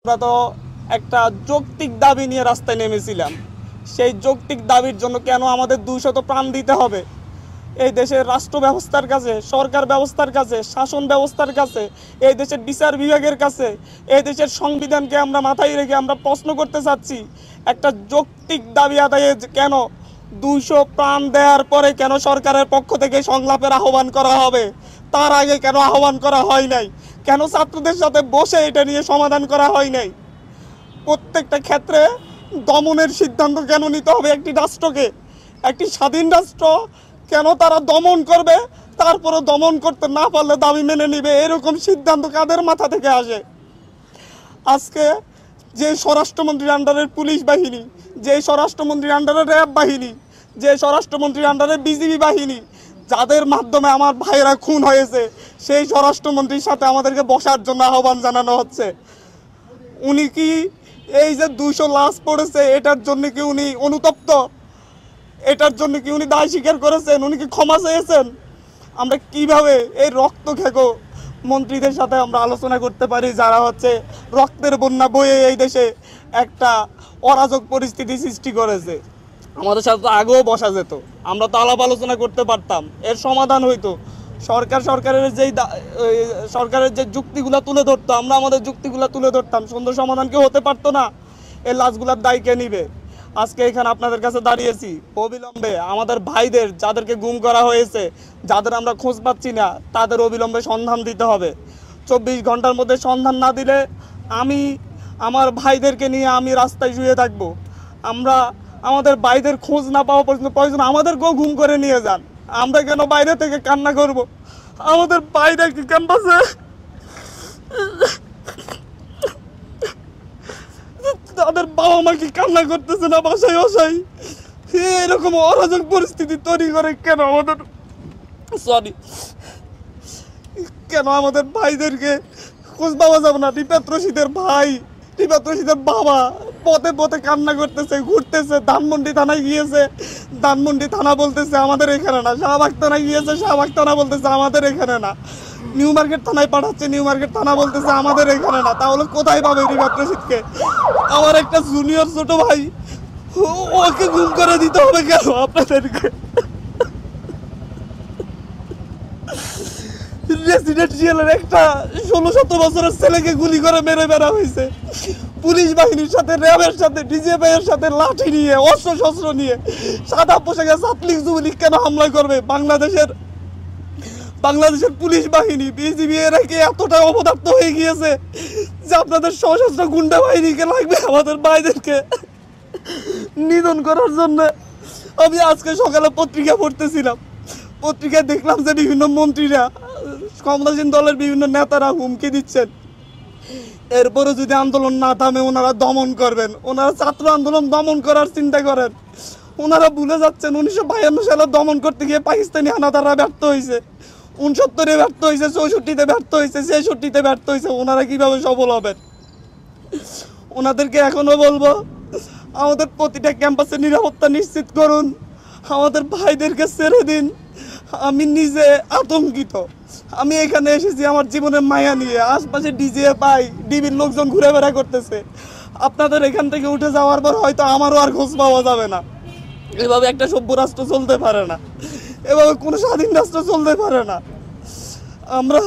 আমরা তো একটা যৌক্তিক দাবি নিয়ে রাস্তায় নেমেছিলাম। সেই যৌক্তিক দাবির জন্য কেন আমাদের 200 প্রাণ দিতে হবে? এই দেশের রাষ্ট্র ব্যবস্থার কাছে, সরকার ব্যবস্থার কাছে, শাসন ব্যবস্থার কাছে, এই দেশের বিচার বিভাগের কাছে, এই দেশের সংবিধানকে আমরা মাথায় রেখে আমরা প্রশ্ন করতে চাচ্ছি, একটা যৌক্তিক দাবি আদায়ে কেন 200 প্রাণ দেওয়ার পরে কেন সরকারের পক্ষ থেকে সংলাপের আহ্বান করা হবে? তার আগে কেন আহ্বান করা হয় নাই? কেন ছাত্রদের সাথে বসে এটা নিয়ে সমাধান করা হয় নাই? প্রত্যেকটা ক্ষেত্রে দমনের সিদ্ধান্ত কেন নিতে হবে একটি রাষ্ট্রকে? একটি স্বাধীন রাষ্ট্র কেন তারা দমন করবে, তারপরে দমন করতে না পারলে দাবি মেনে নিবে? এরকম সিদ্ধান্ত কাদের মাথা থেকে আসে? আজকে যে স্বরাষ্ট্রমন্ত্রীর আন্ডারের পুলিশ বাহিনী, যে স্বরাষ্ট্রমন্ত্রীর আন্ডারে র্যাব বাহিনী, যে স্বরাষ্ট্রমন্ত্রীর আন্ডারে বিজিবি বাহিনী, যাদের মাধ্যমে আমার ভাইয়েরা খুন হয়েছে, সেই স্বরাষ্ট্রমন্ত্রীর সাথে আমাদেরকে বসার জন্য আহ্বান জানানো হচ্ছে। উনি কি এই যে 200 লাশ পড়েছে এটার জন্য কি উনি অনুতপ্ত? এটার জন্য কি উনি দায় স্বীকার করেছেন? উনি কি ক্ষমা চেয়েছেন? আমরা কিভাবে এই রক্ত খেকো মন্ত্রীদের সাথে আমরা আলোচনা করতে পারি, যারা হচ্ছে রক্তের বন্যা বয়ে এই দেশে একটা অরাজক পরিস্থিতি সৃষ্টি করেছে? আমাদের সাথে তো আগেও বসা যেত, আমরা তো আলাপ আলোচনা করতে পারতাম, এর সমাধান হইতো। সরকারের যে যুক্তিগুলো তুলে ধরতো, আমরা আমাদের যুক্তিগুলো তুলে ধরতাম, সুন্দর সমাধান কি হতে পারতো না? এই লাশগুলার দায় কে নিবে? আজকে এখানে আপনাদের কাছে দাঁড়িয়েছি অবিলম্বে আমাদের ভাইদের, যাদেরকে গুম করা হয়েছে, যাদের আমরা খোঁজ পাচ্ছি না, তাদের অবিলম্বে সন্ধান দিতে হবে। 24 ঘন্টার মধ্যে সন্ধান না দিলে আমি আমার ভাইদেরকে নিয়ে আমি রাস্তায় শুয়ে থাকবো। আমরা আমাদের ভাইদের খোঁজ না পাওয়া পর্যন্ত প্রয়োজন আমাদেরকেও গুম করে নিয়ে যান, আমরা কেন বাইরে থেকে কান্না করব? আমাদের বাইরে কি ক্যাম্পাসে তাদের বাবা মা কি কান্না করতেছে না বাসায় বাসায়? এরকম অরাজক পরিস্থিতি তৈরি করে কেন আমাদের কেন আমাদের ভাইদেরকে খোঁজ পাওয়া যাবে না? রিফাত রশিদের ভাই, রিফাত রশিদের বাবা পথে পথে কান্না করতেছে, ঘুরতেছে। ধানমন্ডি থানায় গিয়েছে, ধানমন্ডি থানা বলতেছে আমাদের এখানে না। শাহবাগ থানায় গিয়েছে, শাহবাগ থানা বলতেছে আমাদের এখানে না। নিউ মার্কেট থানায় পাঠাচ্ছে, নিউ মার্কেট থানা বলতেছে আমাদের এখানে না। তাহলে কোথায় পাবে রিফাত রশিদকে? আমার একটা জুনিয়র ছোট ভাই, ওকে গুম করে দিতে হবে কেন আপনাদেরকে? রেসিডেন্সিয়ালের একটা 16-17 বছরের ছেলেকে গুলি করে মেরে বেড়া হয়েছে। পুলিশ বাহিনীর সাথে, র্যাবের সাথে, ডিজিএফআইয়ের সাথে লাঠি নিয়ে, অস্ত্র শস্ত্র নিয়ে, সাদা পোশাকে ছাত্রলীগ যুবলীগ কেন হামলা করবে? বাংলাদেশের পুলিশ বাহিনী, বিজিবি, এরা কি এতটা অপদার্থ হয়ে গিয়েছে যে আপনাদের সশস্ত্র গুন্ডা বাহিনীকে লাগবে আমাদের ভাইদেরকে নিধন করার জন্য? আমি আজকে সকালে পত্রিকা পড়তেছিলাম, পত্রিকায় দেখলাম যে বিভিন্ন মন্ত্রীরা, ক্ষমতাসীন দলের বিভিন্ন নেতারা হুমকি দিচ্ছেন, এরপরে যদি আন্দোলন না থামে ওনারা দমন করবেন। ওনারা ছাত্র আন্দোলন দমন করার চিন্তা করেন। ওনারা ভুলে যাচ্ছেন 1952 সালে দমন করতে গিয়ে পাকিস্তানি হানাদাররা ব্যর্থ হয়েছে, 69-এ ব্যর্থ হয়েছে, 64-তে ব্যর্থ হয়েছে, 66-তে ব্যর্থ হয়েছে। ওনারা কিভাবে সফল হবেন? ওনাদেরকে এখনো বলবো, আমাদের প্রতিটা ক্যাম্পাসে নিরাপত্তা নিশ্চিত করুন, আমাদের ভাইদেরকে ছেড়ে দিন। আমি নিজে আতঙ্কিত। আমি এখানে এসেছি আমার জীবনের মায়া নিয়ে, আশপাশে ডিজিএফআই, ডিবির লোকজন ঘুরে বেড়া করতেছে। আপনাদের এখান থেকে উঠে যাওয়ার পর হয়তো আমারও আর খোঁজ পাওয়া যাবে না। এভাবে একটা সভ্য রাষ্ট্র চলতে পারে না, এভাবে কোনো স্বাধীন রাষ্ট্র চলতে পারে না। আমরা